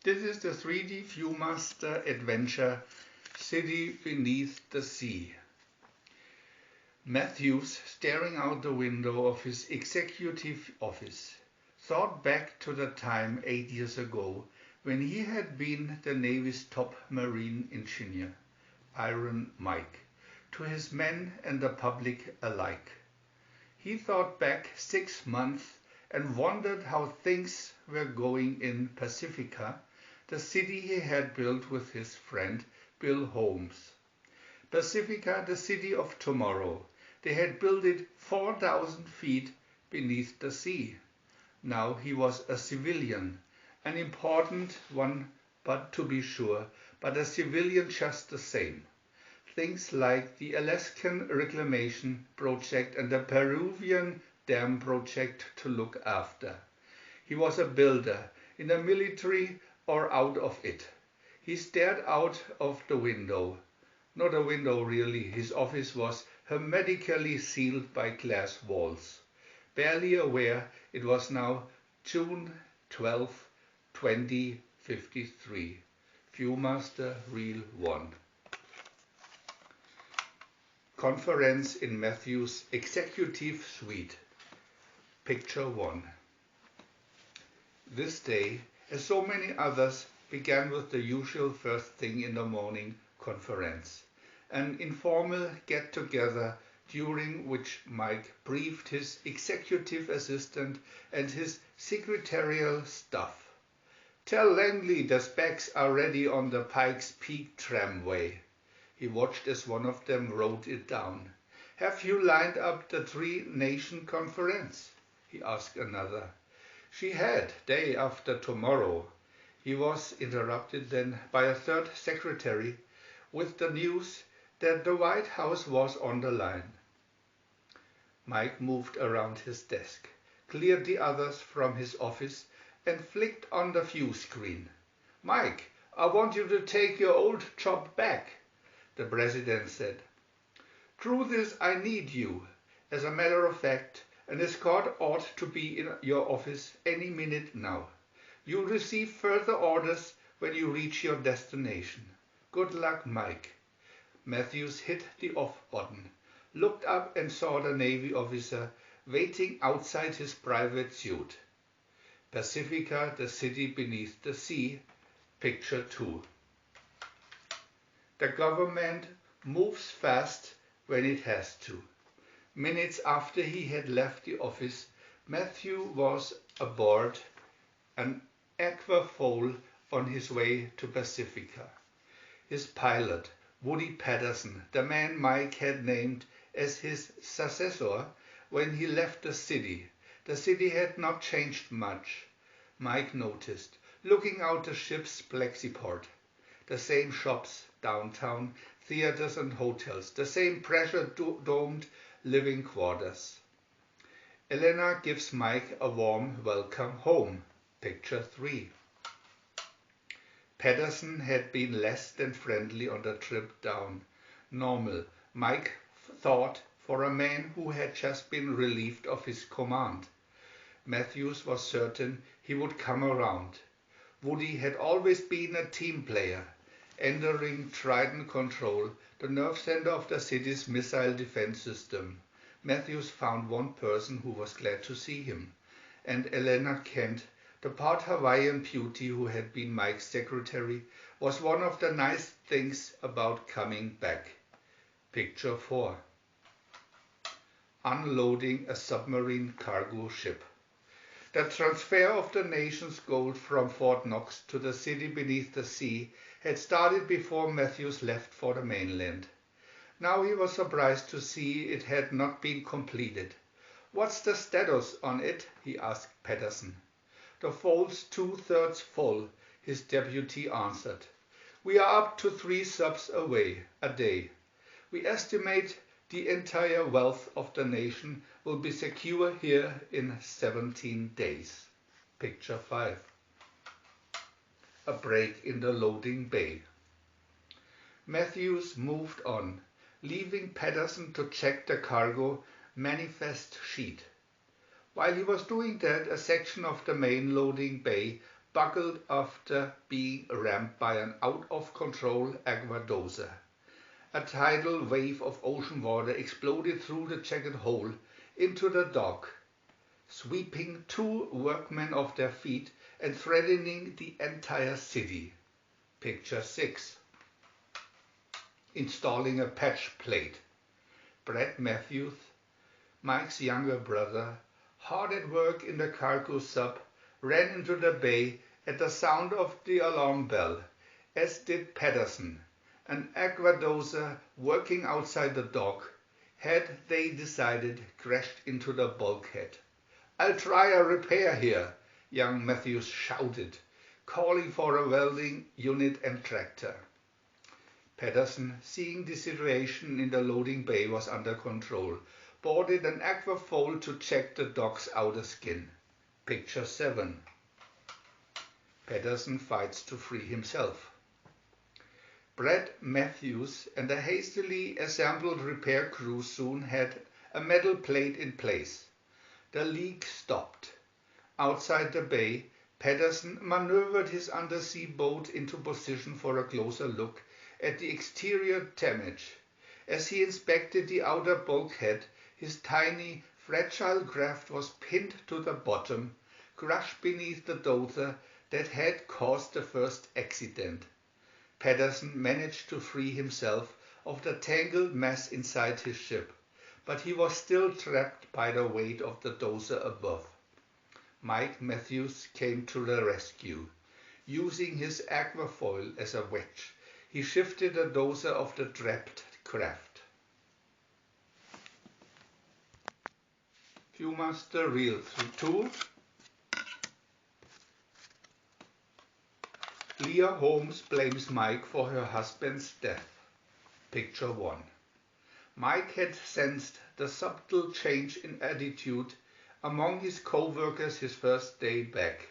This is the 3D VIEW-MASTER Adventure, City Beneath the Sea. Matthews, staring out the window of his executive office, thought back to the time 8 years ago when he had been the Navy's top marine engineer, Iron Mike, to his men and the public alike. He thought back 6 months and wondered how things were going in Pacifica, the city he had built with his friend Bill Holmes. Pacifica, the city of tomorrow. They had built it 4,000 feet beneath the sea. Now he was a civilian, an important one, but to be sure, but a civilian just the same. Things like the Alaskan Reclamation Project and the Peruvian Dam Project to look after. He was a builder, in the military or out of it. He stared out of the window. Not a window really, his office was hermetically sealed by glass walls. Barely aware it was now June 12, 2053. Viewmaster Reel 1. Conference in Matthews' Executive Suite. Picture 1. This day, as so many others, began with the usual first thing in the morning conference, an informal get-together during which Mike briefed his executive assistant and his secretarial staff. Tell Langley the specs are ready on the Pikes Peak tramway. He watched as one of them wrote it down. Have you lined up the three-nation conference? He asked another. She had, day after tomorrow. He was interrupted then by a third secretary with the news that the White House was on the line. Mike moved around his desk, cleared the others from his office, and flicked on the view screen. Mike, I want you to take your old job back, the president said. Truth is, I need you. As a matter of fact, an escort ought to be in your office any minute now. You'll receive further orders when you reach your destination. Good luck, Mike. Matthews hit the off button, looked up and saw the Navy officer waiting outside his private suite. Pacifica, the city beneath the sea. Picture 2. The government moves fast when it has to. Minutes after he had left the office, Matthew was aboard an aquafoal on his way to Pacifica. His pilot, Woody Patterson, the man Mike had named as his successor when he left the city. The city had not changed much, Mike noticed, looking out the ship's plexiport. The same shops downtown, theaters and hotels, the same pressure-domed living quarters. Elena gives Mike a warm welcome home. Picture 3. Patterson had been less than friendly on the trip down. Normal, Mike thought, for a man who had just been relieved of his command. Matthews was certain he would come around. Woody had always been a team player. Entering Trident Control, the nerve center of the city's missile defense system, Matthews found one person who was glad to see him, and Elena Kent, the part Hawaiian beauty who had been Mike's secretary, was one of the nice things about coming back. Picture 4. Unloading a submarine cargo ship. The transfer of the nation's gold from Fort Knox to the city beneath the sea had started before Matthews left for the mainland. Now he was surprised to see it had not been completed. What's the status on it? He asked Patterson. The fold's 2/3 full, his deputy answered. We are up to 3 subs away a day. We estimate the entire wealth of the nation will be secure here in 17 days. Picture 5. A break in the loading bay. Matthews moved on, leaving Patterson to check the cargo manifest sheet. While he was doing that, a section of the main loading bay buckled after being rammed by an out-of-control aquadozer. A tidal wave of ocean water exploded through the jagged hole into the dock, sweeping 2 workmen off their feet and threatening the entire city. Picture 6. Installing a patch plate. Brad Matthews, Mike's younger brother, hard at work in the cargo sub, ran into the bay at the sound of the alarm bell, as did Patterson, an aquadozer working outside the dock, had they decided crashed into the bulkhead. "I'll try a repair here," young Matthews shouted, calling for a welding unit and tractor. Patterson, seeing the situation in the loading bay was under control, boarded an aquafoil to check the dock's outer skin. Picture 7. Patterson fights to free himself. Brad Matthews and a hastily assembled repair crew soon had a metal plate in place. The leak stopped. Outside the bay, Patterson maneuvered his undersea boat into position for a closer look at the exterior damage. As he inspected the outer bulkhead, his tiny, fragile craft was pinned to the bottom, crushed beneath the dozer that had caused the first accident. Patterson managed to free himself of the tangled mess inside his ship, but he was still trapped by the weight of the dozer above. Mike Matthews came to the rescue. Using his aquafoil as a wedge, he shifted the dozer of the trapped craft. Viewmaster Reel 2. Leah Holmes blames Mike for her husband's death. Picture 1. Mike had sensed the subtle change in attitude among his co-workers his first day back.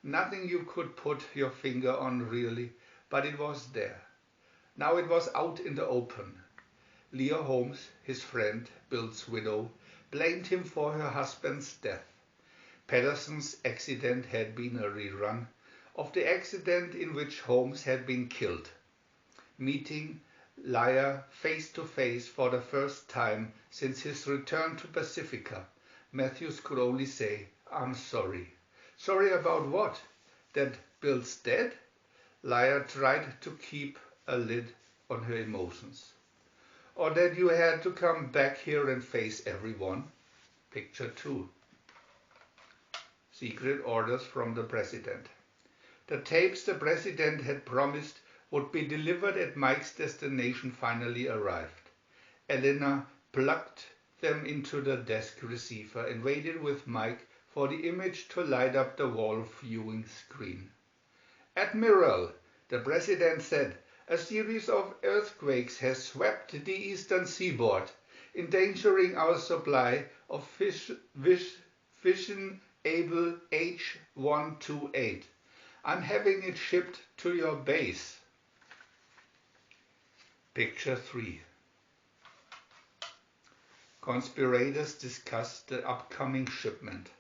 Nothing you could put your finger on really, but it was there. Now it was out in the open. Leah Holmes, his friend, Bill's widow, blamed him for her husband's death. Patterson's accident had been a rerun of the accident in which Holmes had been killed. Meeting Leah face to face for the first time since his return to Pacifica, Matthews could only say, "I'm sorry." "Sorry about what? That Bill's dead?" Leah tried to keep a lid on her emotions. "Or that you had to come back here and face everyone?" Picture 2. Secret orders from the president. The tapes the president had promised would be delivered at Mike's destination finally arrived. Elena plugged them into the desk receiver and waited with Mike for the image to light up the wall viewing screen. "Admiral," the president said, "a series of earthquakes has swept the eastern seaboard, endangering our supply of fission-able H²O-Adventure. I'm having it shipped to your base." Picture 3. Conspirators discuss the upcoming shipment.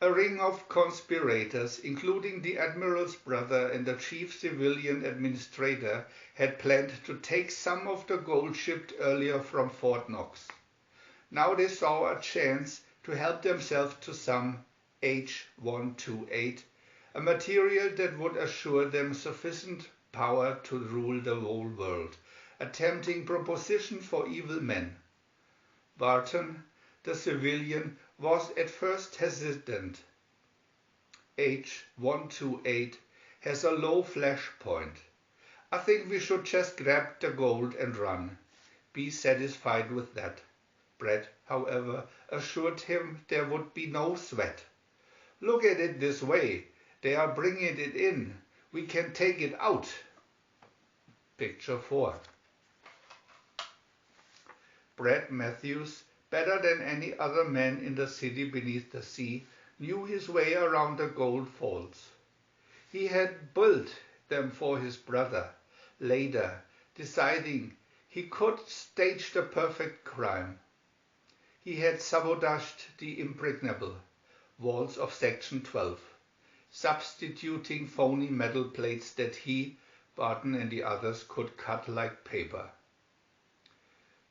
A ring of conspirators, including the admiral's brother and the chief civilian administrator, had planned to take some of the gold shipped earlier from Fort Knox. Now they saw a chance to help themselves to some H²O-Adventure, a material that would assure them sufficient power to rule the whole world, a tempting proposition for evil men. Barton, the civilian, was at first hesitant. H²O-Adventure has a low flash point. "I think we should just grab the gold and run. Be satisfied with that." Brett, however, assured him there would be no sweat. "Look at it this way. They are bringing it in. We can take it out." Picture 4. Brad Matthews, better than any other man in the city beneath the sea, knew his way around the gold vaults. He had built them for his brother, later, deciding he could stage the perfect crime. He had sabotaged the impregnable walls of Section 12. substituting phony metal plates that he, Barton and the others could cut like paper.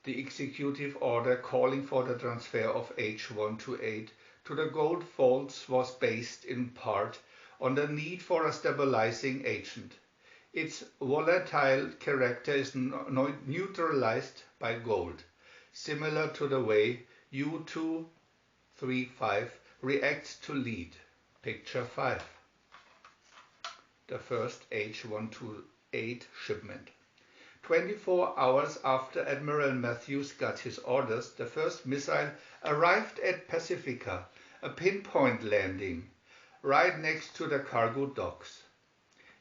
The executive order calling for the transfer of H²O-8 to the gold vaults was based in part on the need for a stabilizing agent. Its volatile character is neutralized by gold, similar to the way U-235 reacts to lead. Picture 5. The first H²O-8 shipment. 24 hours after Admiral Matthews got his orders, the first missile arrived at Pacifica, a pinpoint landing, right next to the cargo docks.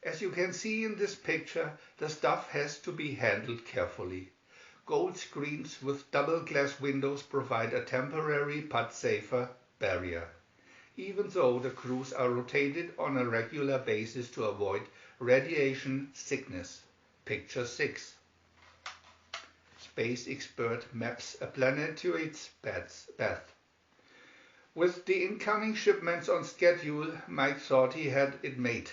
As you can see in this picture, the stuff has to be handled carefully. Gold screens with double glass windows provide a temporary but safer barrier, even though the crews are rotated on a regular basis to avoid radiation sickness. Picture 6. Space expert maps a planetoid's path. With the incoming shipments on schedule, Mike thought he had it made.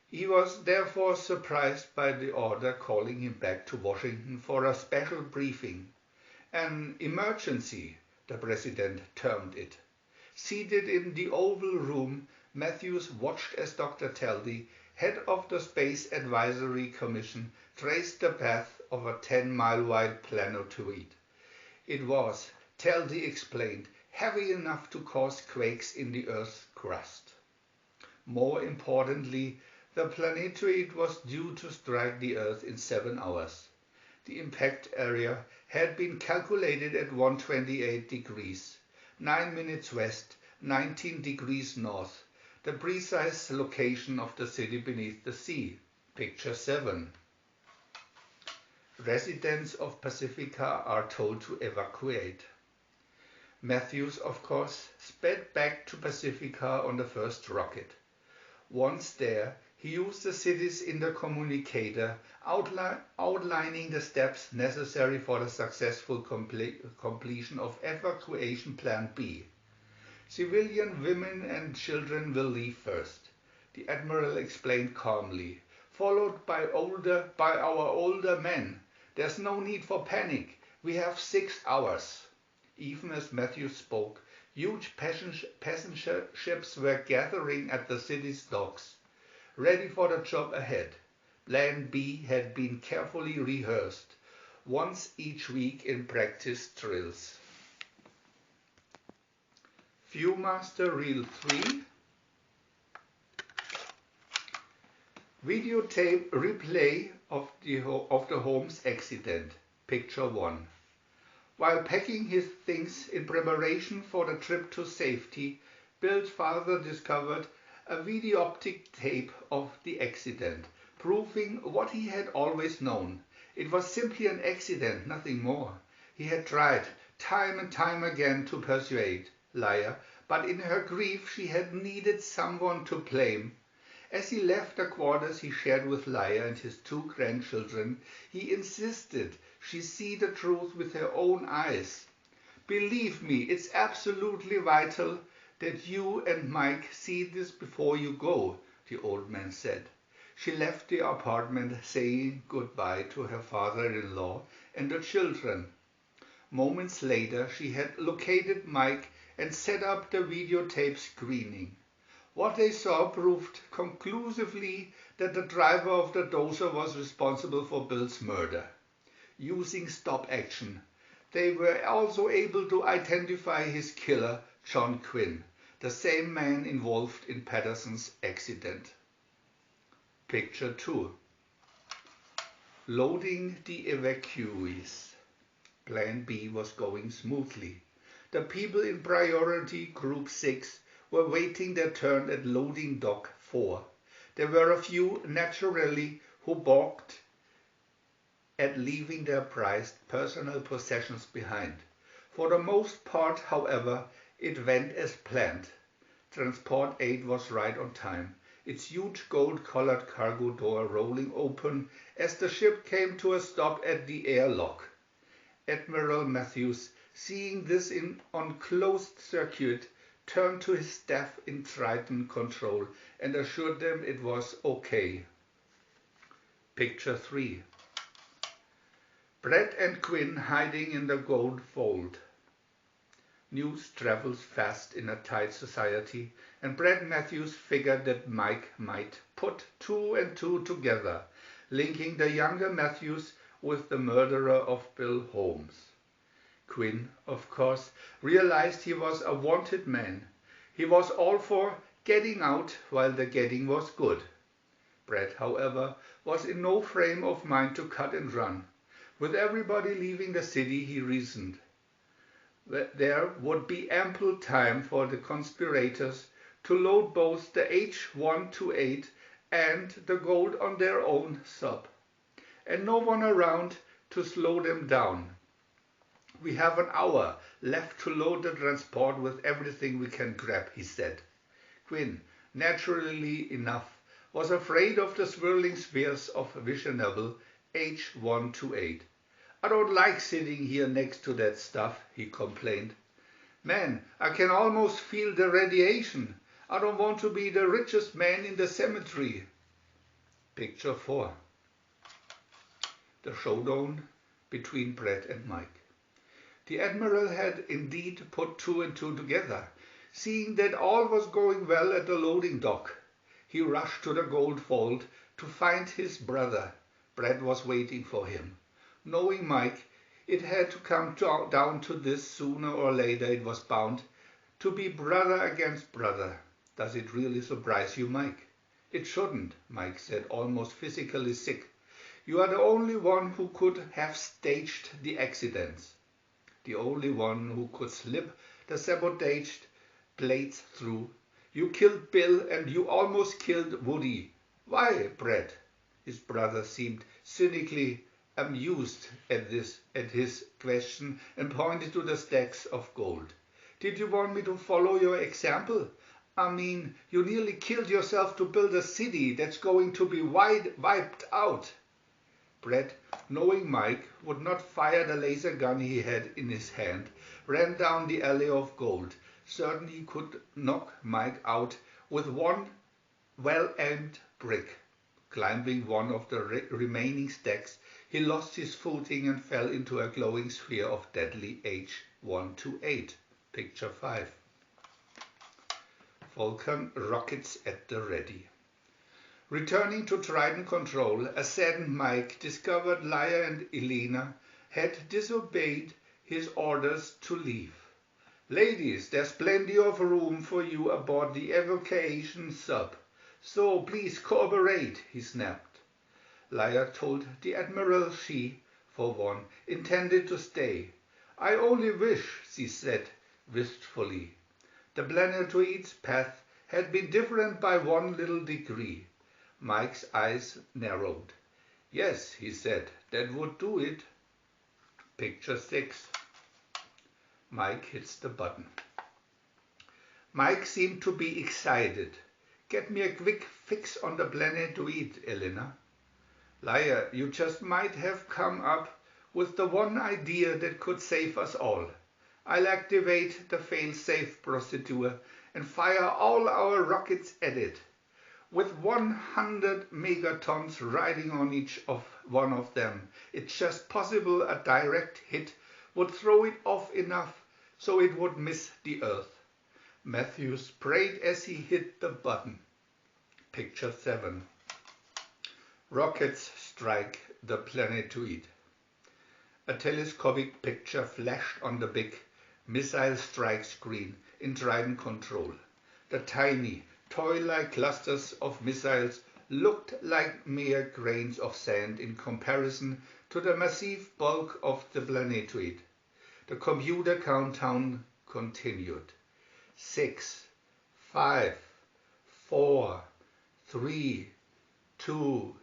He was therefore surprised by the order calling him back to Washington for a special briefing. An emergency, the president termed it. Seated in the Oval Room, Matthews watched as Dr. Taldy, head of the Space Advisory Commission, traced the path of a 10-mile-wide planetoid. It was, Taldy explained, heavy enough to cause quakes in the Earth's crust. More importantly, the planetoid was due to strike the Earth in 7 hours. The impact area had been calculated at 128 degrees, 9 minutes west, 19 degrees north, the precise location of the city beneath the sea. Picture 7. Residents of Pacifica are told to evacuate. Matthews, of course, sped back to Pacifica on the first rocket. Once there, he used the city's intercommunicator, outlining the steps necessary for the successful completion of Evacuation Plan B. Civilian women and children will leave first, the Admiral explained calmly, followed by our older men. There's no need for panic. We have 6 hours. Even as Matthews spoke, huge passenger ships were gathering at the city's docks, ready for the job ahead. Plan B had been carefully rehearsed, once each week in practice drills. Viewmaster Reel 3. Videotape replay of the Holmes accident. Picture 1. While packing his things in preparation for the trip to safety, Bill's father discovered a video-optic tape of the accident, proving what he had always known. It was simply an accident, nothing more. He had tried time and time again to persuade Leia, but in her grief she had needed someone to blame. As he left the quarters he shared with Leia and his 2 grandchildren, he insisted she see the truth with her own eyes. Believe me, it's absolutely vital that you and Mike see this before you go, the old man said. She left the apartment saying goodbye to her father-in-law and the children. Moments later she had located Mike and set up the videotape screening. What they saw proved conclusively that the driver of the dozer was responsible for Bill's murder. Using stop action, they were also able to identify his killer, John Quinn, the same man involved in Patterson's accident. Picture 2. Loading the evacuees. Plan B was going smoothly. The people in Priority Group 6 were waiting their turn at loading dock 4. There were a few, naturally, who balked at leaving their prized personal possessions behind. For the most part, however, it went as planned. Transport aid was right on time, its huge gold-colored cargo door rolling open as the ship came to a stop at the airlock. Admiral Matthews, seeing this on closed circuit, turned to his staff in Triton control and assured them it was okay. Picture 3. Brett and Quinn hiding in the gold fold. News travels fast in a tight society, and Brett Matthews figured that Mike might put 2 and 2 together, linking the younger Matthews with the murderer of Bill Holmes. Quinn, of course, realized he was a wanted man. He was all for getting out while the getting was good. Brett, however, was in no frame of mind to cut and run. With everybody leaving the city, he reasoned that there would be ample time for the conspirators to load both the H-128 and the gold on their own sub, and no one around to slow them down. We have an hour left to load the transport with everything we can grab, he said. Quinn, naturally enough, was afraid of the swirling spheres of visionable H-128. I don't like sitting here next to that stuff, he complained. Man, I can almost feel the radiation. I don't want to be the richest man in the cemetery. Picture 4. The showdown between Brett and Mike. The Admiral had indeed put 2 and 2 together. Seeing that all was going well at the loading dock, he rushed to the gold fold to find his brother. Brett was waiting for him. Knowing Mike, it had to come down to this sooner or later. It was bound to be brother against brother. Does it really surprise you, Mike? It shouldn't, Mike said, almost physically sick. You are the only one who could have staged the accidents. The only one who could slip the sabotaged blades through. You killed Bill and you almost killed Woody. Why, Brett? His brother seemed cynically amused at his question and pointed to the stacks of gold. Did you want me to follow your example? I mean, you nearly killed yourself to build a city that's going to be wiped out. Brett, knowing Mike would not fire the laser gun he had in his hand, ran down the alley of gold, certain he could knock Mike out with one well-aimed brick. Climbing one of the remaining stacks, he lost his footing and fell into a glowing sphere of deadly H-128. Picture 5. Vulcan rockets at the ready. Returning to Triton Control, a saddened Mike discovered Lyra and Elena had disobeyed his orders to leave. Ladies, there's plenty of room for you aboard the evacuation sub, so please cooperate, he snapped. Lyra told the Admiral she, for one, intended to stay. I only wish, she said wistfully. The planetoid's path had been different by one little degree. Mike's eyes narrowed. Yes, he said, that would do it. Picture 6. Mike hits the button. Mike seemed to be excited. Get me a quick fix on the planetoid, Elena. Lyra, you just might have come up with the one idea that could save us all. I'll activate the fail-safe procedure and fire all our rockets at it. With 100 megatons riding on each of one of them, it's just possible a direct hit would throw it off enough so it would miss the Earth. Matthews prayed as he hit the button. Picture 7. Rockets strike the planetoid. A telescopic picture flashed on the big missile strike screen in Triton Control. The tiny, toy-like clusters of missiles looked like mere grains of sand in comparison to the massive bulk of the planetoid. The computer countdown continued. 6, 5, 4, 3, 2,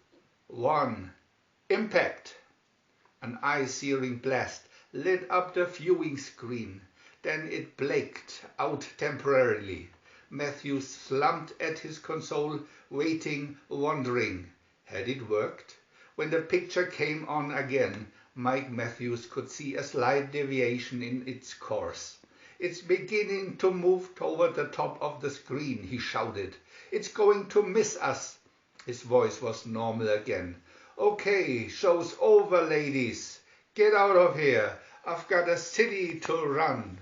1. Impact! An eye-searing blast lit up the viewing screen. Then it blanked out temporarily. Matthews slumped at his console, waiting, wondering. Had it worked? When the picture came on again, Mike Matthews could see a slight deviation in its course. It's beginning to move toward the top of the screen, he shouted. It's going to miss us. His voice was normal again. Okay, show's over, ladies. Get out of here. I've got a city to run.